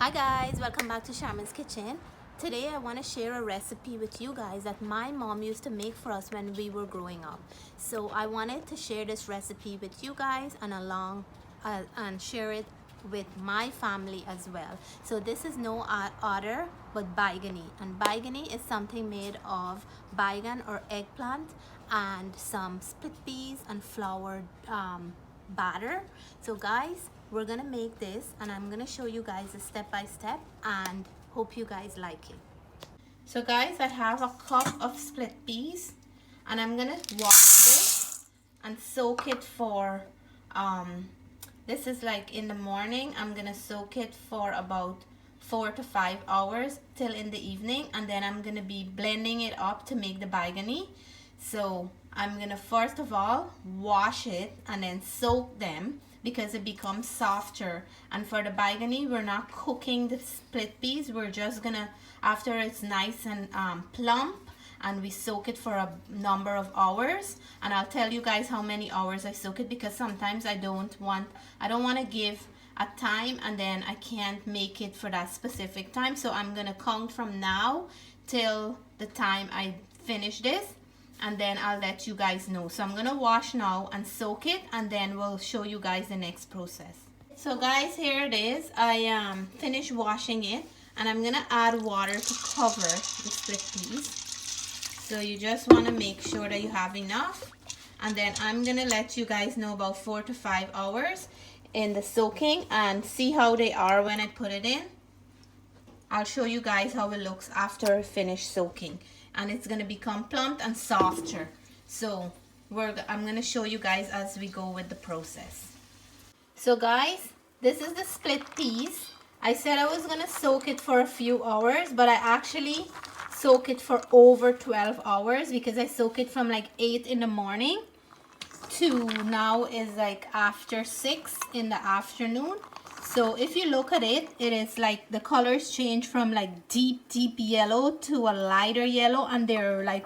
Hi guys, welcome back to Charmin's Kitchen. Today I want to share a recipe with you guys that my mom used to make for us when we were growing up. So I wanted to share this recipe with you guys and share it with my family as well. So this is no other but Baigani, and Baigani is something made of Baigan or eggplant and some split peas and flour batter. So guys, we're gonna make this and I'm gonna show you guys a step by step and hope you guys like it. So guys, I have a cup of split peas and I'm gonna wash this and soak it for this is like in the morning. I'm gonna soak it for about 4 to 5 hours till in the evening, and then I'm gonna be blending it up to make the baigani. So I'm gonna first of all wash it and then soak them because it becomes softer. And for the baigani, we're not cooking the split peas. We're just gonna, after it's nice and plump, and we soak it for a number of hours. And I'll tell you guys how many hours I soak it, because sometimes I don't want to give a time and then I can't make it for that specific time. So I'm gonna count from now till the time I finish this, and then I'll let you guys know. So I'm gonna wash now and soak it, and then we'll show you guys the next process. So guys, here it is. I finished washing it, and I'm gonna add water to cover the split peas. So you just want to make sure that you have enough, and then I'm gonna let you guys know about 4 to 5 hours in the soaking and see how they are when I put it in. I'll show you guys how it looks after I finish soaking, and it's gonna become plump and softer. So I'm gonna show you guys as we go with the process. So guys, this is the split peas. I said I was gonna soak it for a few hours, but I actually soak it for over 12 hours because I soak it from like 8 in the morning to now is like after 6 in the afternoon. So if you look at it, it is like the colors change from like deep yellow to a lighter yellow, and they're like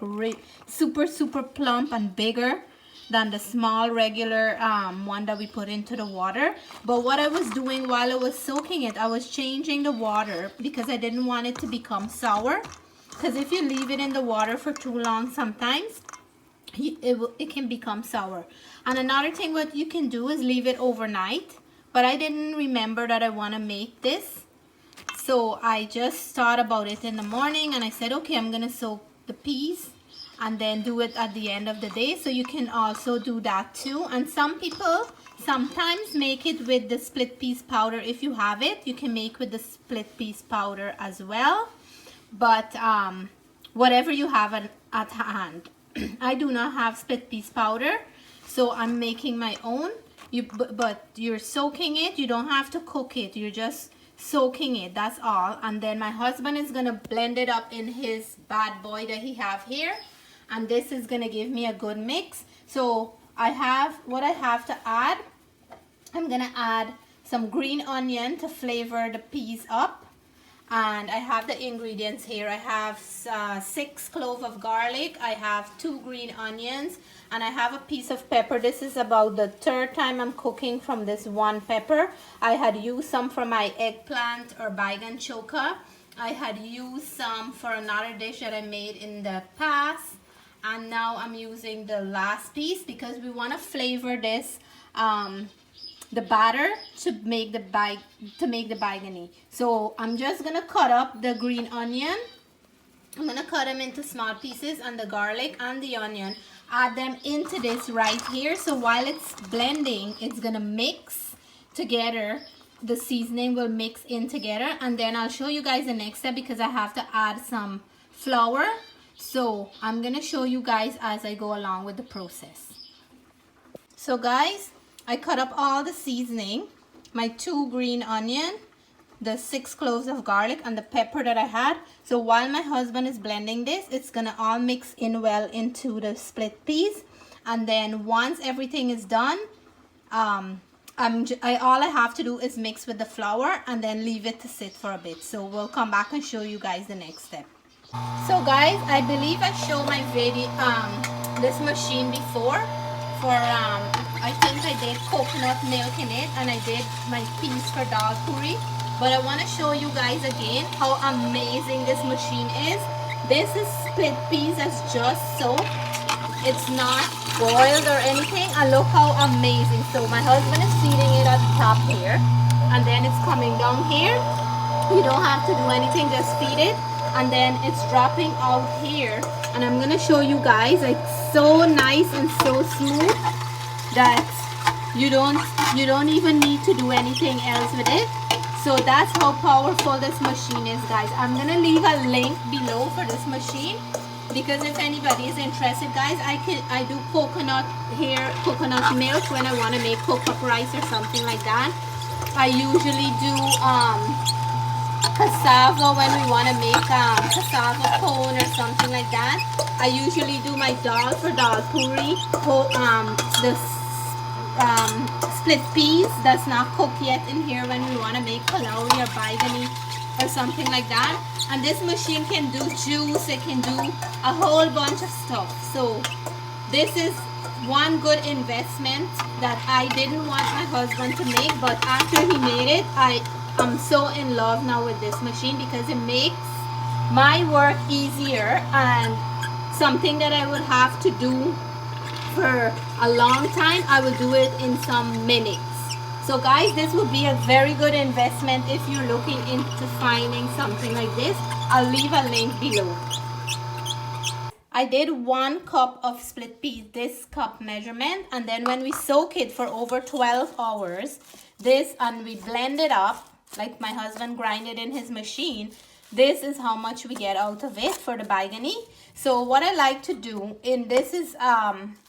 super plump and bigger than the small regular one that we put into the water. But what I was doing while I was soaking it, I was changing the water because I didn't want it to become sour, because if you leave it in the water for too long, sometimes it can become sour. And another thing what you can do is leave it overnight, but I didn't remember that I want to make this, so I just thought about it in the morning and I said, okay, I'm gonna soak the peas and then do it at the end of the day. So you can also do that too. And some people sometimes make it with the split peas powder. If you have it, you can make with the split peas powder as well, but whatever you have at hand. I do not have split peas powder, so I'm making my own. But you're soaking it, you don't have to cook it, you're just soaking it, that's all. And then my husband is gonna blend it up in his bad boy that he have here, and this is gonna give me a good mix. So what I have to add, I'm gonna add some green onion to flavor the peas up. And I have the ingredients here. I have 6 cloves of garlic, I have 2 green onions, and I have a piece of pepper. This is about the 3rd time I'm cooking from this one pepper. I had used some for my eggplant or Baigan choka. I had used some for another dish that I made in the past, and now I'm using the last piece because we want to flavor this the batter to make the baigani. So I'm just gonna cut up the green onion. I'm gonna cut them into small pieces, and the garlic and the onion, add them into this right here. So while it's blending, it's gonna mix together. The seasoning will mix in together, and then I'll show you guys the next step because I have to add some flour. So I'm gonna show you guys as I go along with the process. So guys, I cut up all the seasoning, my 2 green onion, the 6 cloves of garlic, and the pepper that I had. So while my husband is blending this, it's gonna all mix in well into the split peas. And then once everything is done, all I have to do is mix with the flour and then leave it to sit for a bit. So we'll come back and show you guys the next step. So guys, I believe I showed my video this machine before. For I think I did coconut milk in it, and I did my peas for dal puri. But I want to show you guys again how amazing this machine is. This is split peas as just so. It's not boiled or anything, and look how amazing. So my husband is feeding it at the top here, and then it's coming down here. You don't have to do anything, just feed it, and then it's dropping out here. And I'm gonna show you guys, like, so nice and so smooth that you don't even need to do anything else with it. So that's how powerful this machine is, guys. I'm gonna leave a link below for this machine, because if anybody is interested, guys, I do coconut milk when I want to make coconut rice or something like that. I usually do cassava when we want to make cassava cone or something like that. I usually do my dal for dal puri, the split peas that's not cooked yet in here when we want to make palauri or baigani or something like that. And this machine can do juice, it can do a whole bunch of stuff. So this is one good investment that I didn't want my husband to make, but after he made it, I'm so in love now with this machine, because it makes my work easier, and something that I would have to do for a long time, I will do it in some minutes. So guys, this would be a very good investment if you're looking into finding something like this. I'll leave a link below. I did 1 cup of split peas, this cup measurement, and then when we soak it for over 12 hours, and we blend it up, like my husband grinded in his machine, this is how much we get out of it for the baigani. So what I like to do, this is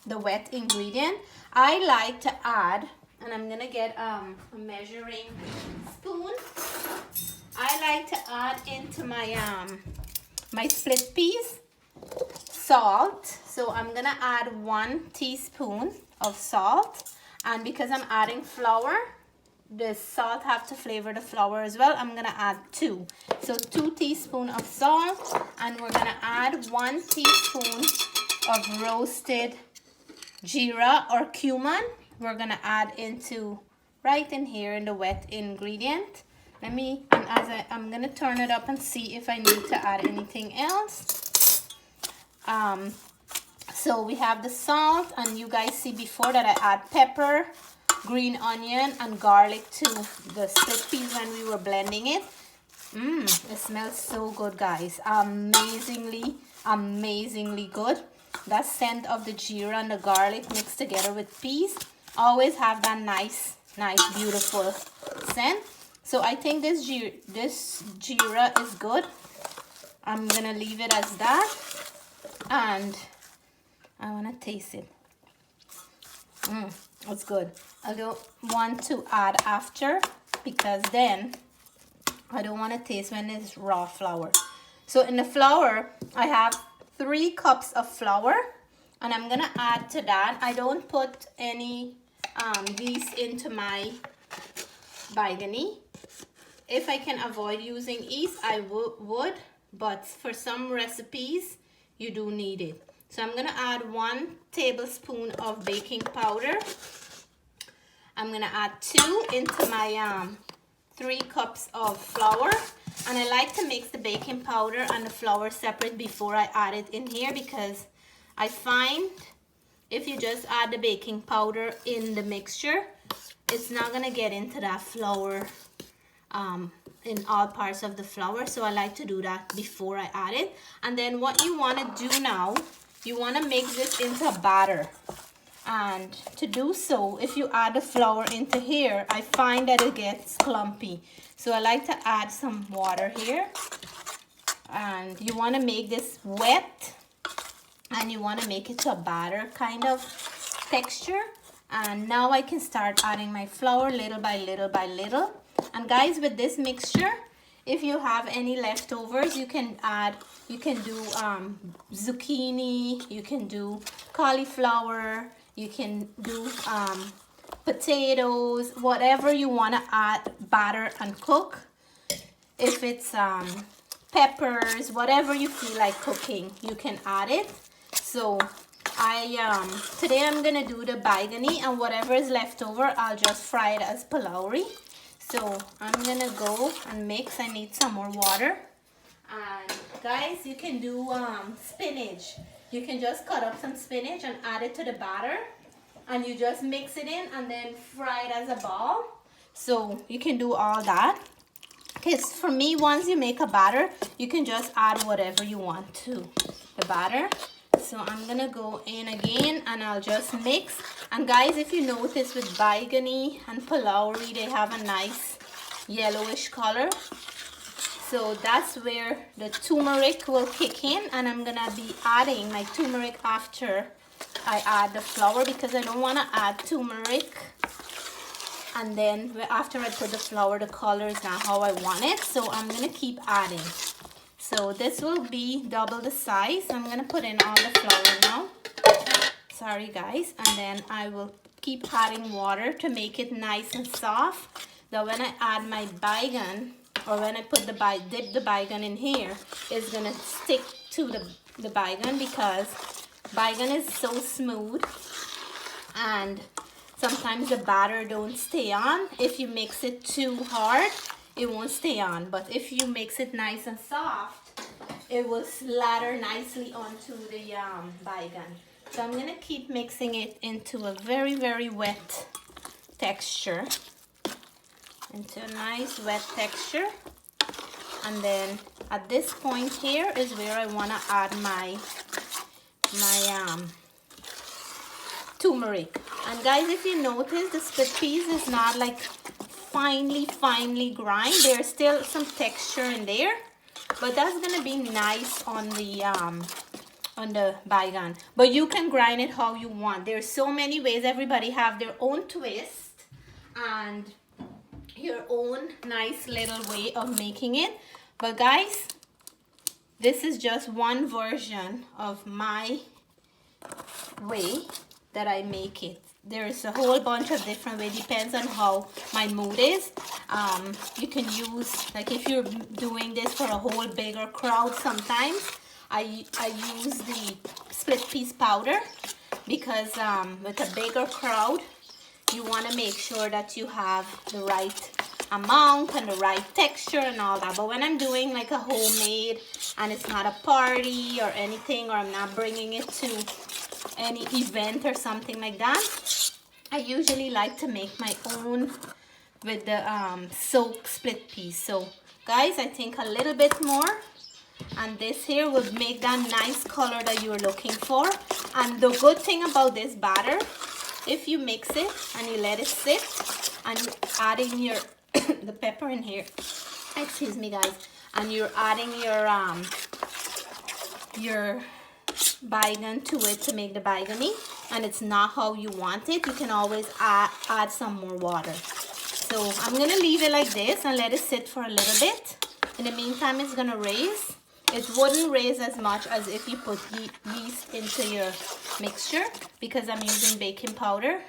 the wet ingredient, I like to add, and I'm gonna get a measuring spoon. I like to add into my my split peas salt. So I'm gonna add 1 teaspoon of salt, and because I'm adding flour, the salt have to flavor the flour as well. I'm gonna add 2. So 2 teaspoons of salt, and we're gonna add 1 teaspoon of roasted geera or cumin. We're gonna add into right in here in the wet ingredient. I'm gonna turn it up and see if I need to add anything else. So we have the salt, and you guys see before that I add pepper, green onion, and garlic to the split peas when we were blending it. It smells so good, guys. Amazingly good. That scent of the geera and the garlic mixed together with peas always have that nice beautiful scent. So I think this geera is good. I'm gonna leave it as that, and I want to taste it. It's good. I don't want to add after, because then I don't want to taste when it's raw flour. So in the flour, I have 3 cups of flour, and I'm gonna add to that. I don't put any yeast into my baigani. If I can avoid using yeast, I would, but for some recipes you do need it. So I'm gonna add 1 tablespoon of baking powder. I'm gonna add 2 into my 3 cups of flour, and I like to mix the baking powder and the flour separate before I add it in here, because I find if you just add the baking powder in the mixture, it's not gonna get into that flour in all parts of the flour. So I like to do that before I add it. And then what you want to do now, you want to make this into a batter. And to do so, if you add the flour into here, I find that it gets clumpy. So I like to add some water here. And you want to make this wet, and you want to make it to a batter kind of texture. And now I can start adding my flour little by little by little. And guys, with this mixture, if you have any leftovers, you can do zucchini, you can do cauliflower, you can do potatoes, whatever you want to add, batter and cook. If it's peppers, whatever you feel like cooking, you can add it. So today I'm gonna do the baigani, and whatever is left over, I'll just fry it as palauri. So I'm gonna go and mix. I need some more water. And guys, you can do spinach. You can just cut up some spinach and add it to the batter, and you just mix it in and then fry it as a ball. So you can do all that. Because for me, once you make a batter, you can just add whatever you want to the batter. So I'm gonna go in again and I'll just mix. And guys, if you notice with Baigani and Palauri, they have a nice yellowish color. So that's where the turmeric will kick in, and I'm gonna be adding my turmeric after I add the flour, because I don't wanna add turmeric and then after I put the flour, the color is not how I want it. So I'm gonna keep adding. So this will be double the size. I'm gonna put in all the flour now. Sorry guys. And then I will keep adding water to make it nice and soft. That when I add my baigan, or when I put dip the baigan in here, it's gonna stick to the baigan, because baigan is so smooth and sometimes the batter don't stay on. If you mix it too hard, it won't stay on. But if you mix it nice and soft, it will slather nicely onto the baigan. So I'm gonna keep mixing it into a very, very wet texture. Into a nice wet texture. And then at this point here is where I wanna add my turmeric. And guys, if you notice, the split peas is not like finely grind. There's still some texture in there, but that's gonna be nice on the baigan. But you can grind it how you want. There's so many ways. Everybody have their own twist and your own nice little way of making it. But guys, this is just one version of my way that I make it. There's a whole bunch of different ways. Depends on how my mood is. You can use, like if you're doing this for a whole bigger crowd, sometimes I use the split peas powder, because with a bigger crowd, you want to make sure that you have the right amount and the right texture and all that. But when I'm doing like a homemade and it's not a party or anything, or I'm not bringing it to any event or something like that, I usually like to make my own with the soaked split peas. So guys, I think a little bit more, and this here will make that nice color that you're looking for. And the good thing about this batter, if you mix it and you let it sit and you add in your the pepper in here, excuse me guys, and you're adding your baigan to it to make the baigani, and it's not how you want it, you can always add some more water. So I'm gonna leave it like this and let it sit for a little bit. In the meantime, it's gonna raise. It wouldn't raise as much as if you put yeast into your mixture, because I'm using baking powder,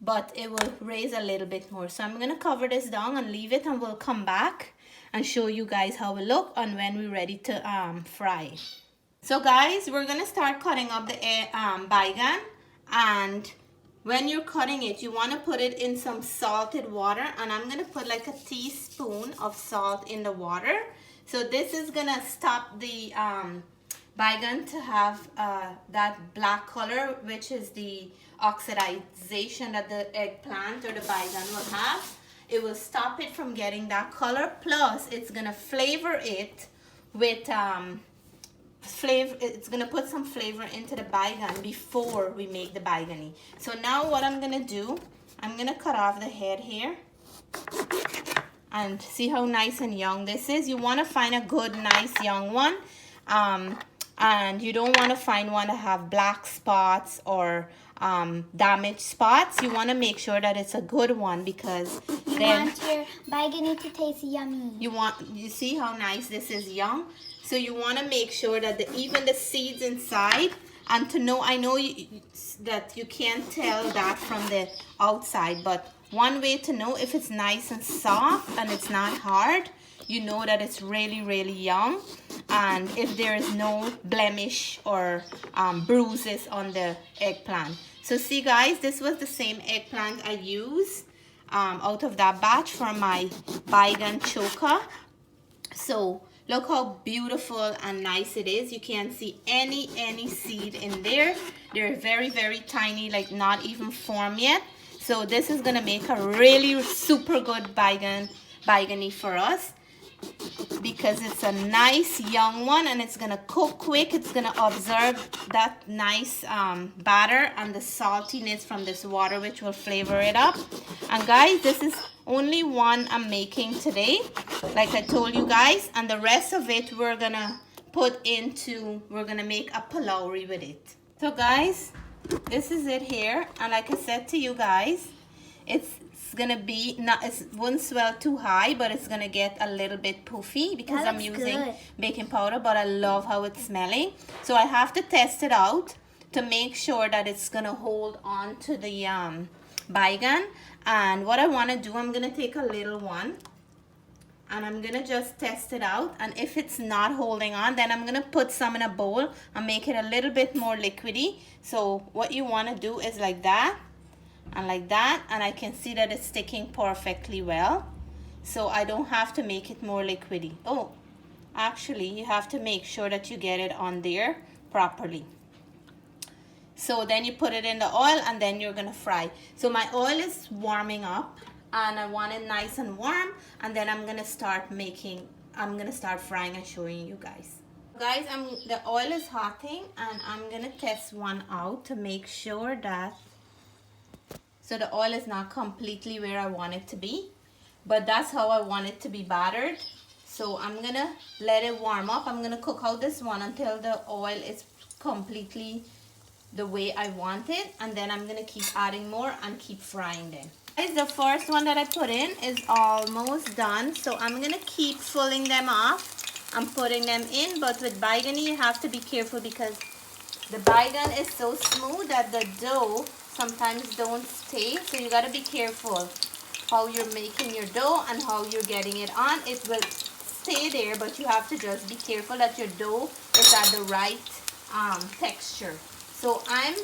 but it will raise a little bit more. So I'm gonna cover this down and leave it, and we'll come back and show you guys how it look and when we're ready to fry. So guys, we're gonna start cutting up the baigan, and when you're cutting it, you wanna put it in some salted water, and I'm gonna put like a teaspoon of salt in the water. So this is gonna stop the baigan to have that black color, which is the oxidization that the eggplant or the baigan will have. It will stop it from getting that color, plus it's gonna flavor it with it's gonna put some flavor into the baigan before we make the baigani. So now what I'm gonna do, I'm gonna cut off the head here, and see how nice and young this is. You want to find a good nice young one, and you don't want to find one that have black spots or damaged spots. You want to make sure that it's a good one, because you want your baigani to taste yummy. You see how nice this is young. So you want to make sure that even the seeds inside, and to know, I know that you can't tell that from the outside, but one way to know if it's nice and soft and it's not hard, you know that it's really, really young. And if there is no blemish or bruises on the eggplant. So see guys, this was the same eggplant I used out of that batch for my Baigan choker. So look how beautiful and nice it is. You can't see any seed in there. They're very tiny, like not even formed yet. So this is gonna make a really super good Baigani for us, because it's a nice young one and it's gonna cook quick. It's gonna absorb that nice batter and the saltiness from this water, which will flavor it up. And guys, this is only one I'm making today, like I told you guys, and the rest of it we're gonna make a palauri with it. So guys, this is it here, and like I said to you guys, it's gonna be it won't swell too high, but it's gonna get a little bit poofy because I'm using baking powder. But I love how it's smelling, so I have to test it out to make sure that it's gonna hold on to the Baigan. And what I want to do, I'm gonna take a little one and I'm gonna just test it out, and if it's not holding on, then I'm gonna put some in a bowl and make it a little bit more liquidy. So what you want to do is like that and like that, and I can see that it's sticking perfectly well, so I don't have to make it more liquidy. Oh, actually you have to make sure that you get it on there properly. So then you put it in the oil and then you're gonna fry. So my oil is warming up and I want it nice and warm, and then I'm gonna start frying and showing you guys. Guys, the oil is hotting and I'm gonna test one out to make sure that, so the oil is not completely where I want it to be, but that's how I want it to be battered. So I'm gonna let it warm up. I'm gonna cook out this one until the oil is completely the way I want it, and then I'm gonna keep adding more and keep frying them. Guys, the first one that I put in is almost done, so I'm gonna keep filling them off. I'm putting them in, but with Baigani you have to be careful because the Baigan is so smooth that the dough sometimes don't stay, so you got to be careful how you're making your dough and how you're getting it on. It will stay there, but you have to just be careful that your dough is at the right texture. So I'm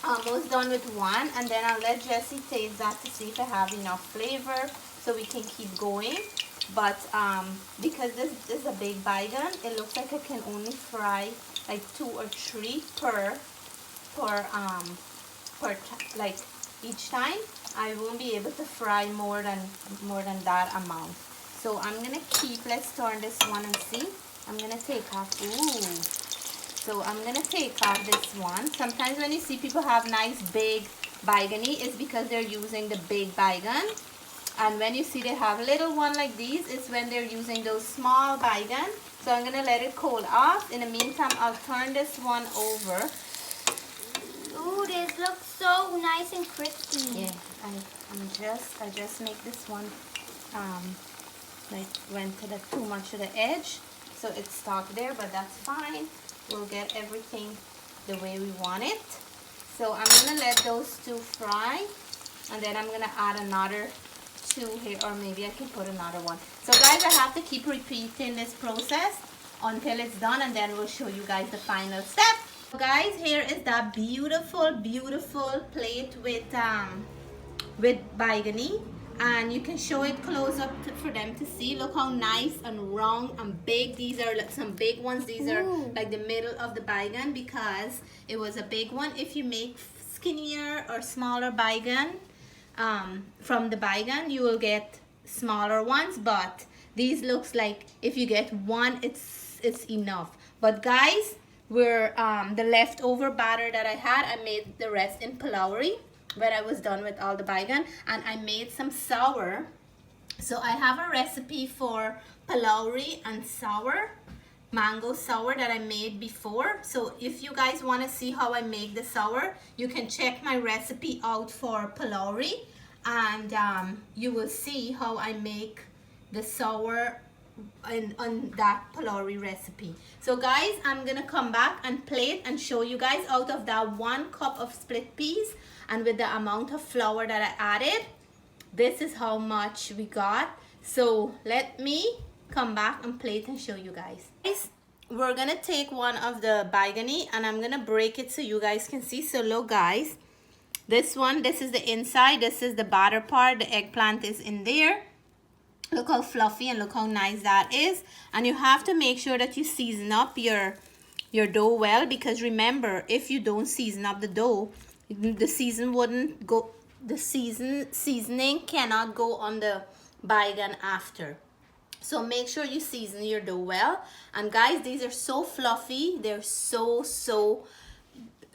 almost done with one, and then I'll let Jessie taste that to see if I have enough flavor so we can keep going. But because this is a big Baigan, it looks like I can only fry like 2 or 3 per like each time. I won't be able to fry more than that amount. So I'm gonna keep, let's turn this one and see. I'm gonna take off, so I'm gonna take off this one. Sometimes when you see people have nice big Baigani, it's because they're using the big Baigan. And when you see they have a little one like these, it's when they're using those small Baigan. So I'm gonna let it cool off. In the meantime, I'll turn this one over. Ooh, this looks so nice and crispy. Yeah, I just make this one like went to too much to the edge, so it's stuck there, but that's fine. We'll get everything the way we want it. So I'm gonna let those 2 fry, and then I'm gonna add another 2 here, or maybe I can put another one. So guys, I have to keep repeating this process until it's done, and then we'll show you guys the final step. So guys, here is that beautiful plate with Baigani, and you can show it close up for them to see. Look how nice and round and big. These are like some big ones. These are like the middle of the Baigan because it was a big one. If you make skinnier or smaller Baigan from the Baigan, you will get smaller ones, but these looks like if you get one, it's enough. But guys, we're the leftover batter that I had, I made the rest in palauri when I was done with all the Baigan, and I made some sour. So I have a recipe for palauri and sour, mango sour, that I made before. So if you guys want to see how I make the sour, you can check my recipe out for palauri, and you will see how I make the sour on that palauri recipe. So guys, I'm gonna come back and plate and show you guys out of that 1 cup of split peas, and with the amount of flour that I added, this is how much we got. So let me come back and plate and show you guys. We're gonna take one of the Baigani and I'm gonna break it so you guys can see. So look guys, This one, this is the inside, this is the batter part, the eggplant is in there. Look how fluffy and look how nice that is. And you have to make sure that you season up your dough well, because remember, if you don't season up the dough, the seasoning cannot go on the baigan after. So make sure you season your dough well. And guys, these are so fluffy. They're so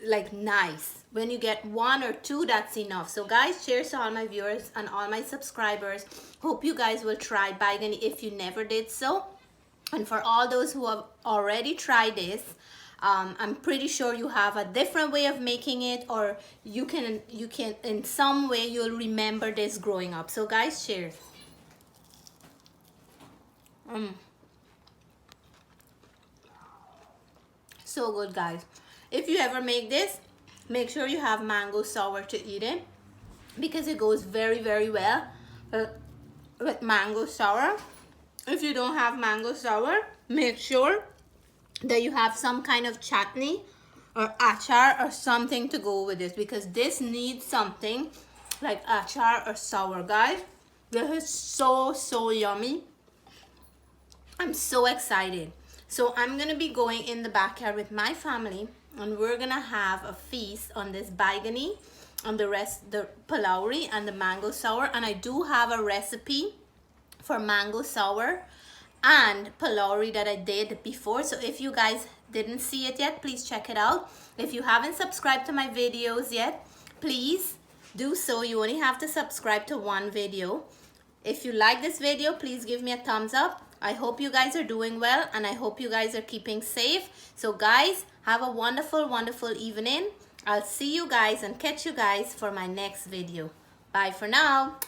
like nice. When you get one or two, that's enough. So guys, cheers to all my viewers and all my subscribers. Hope you guys will try Baigani if you never did so. And for all those who have already tried this, I'm pretty sure you have a different way of making it, or you can in some way you'll remember this growing up. So guys, cheers. So good, guys. If you ever make this, make sure you have mango sour to eat it, because it goes very well with mango sour. If you don't have mango sour, make sure that you have some kind of chutney or achar or something to go with this, because this needs something like achar or sour. Guys, this is so yummy. I'm so excited. So I'm gonna be going in the backyard with my family, and we're gonna have a feast on this baigani and the palauri and the mango sour. And I do have a recipe for mango sour and palauri that I did before. So if you guys didn't see it yet, please check it out. If you haven't subscribed to my videos yet, please do so. You only have to subscribe to one video. If you like this video, please give me a thumbs up. I hope you guys are doing well, and I hope you guys are keeping safe. So guys, have a wonderful evening. I'll see you guys and catch you guys for my next video. Bye for now.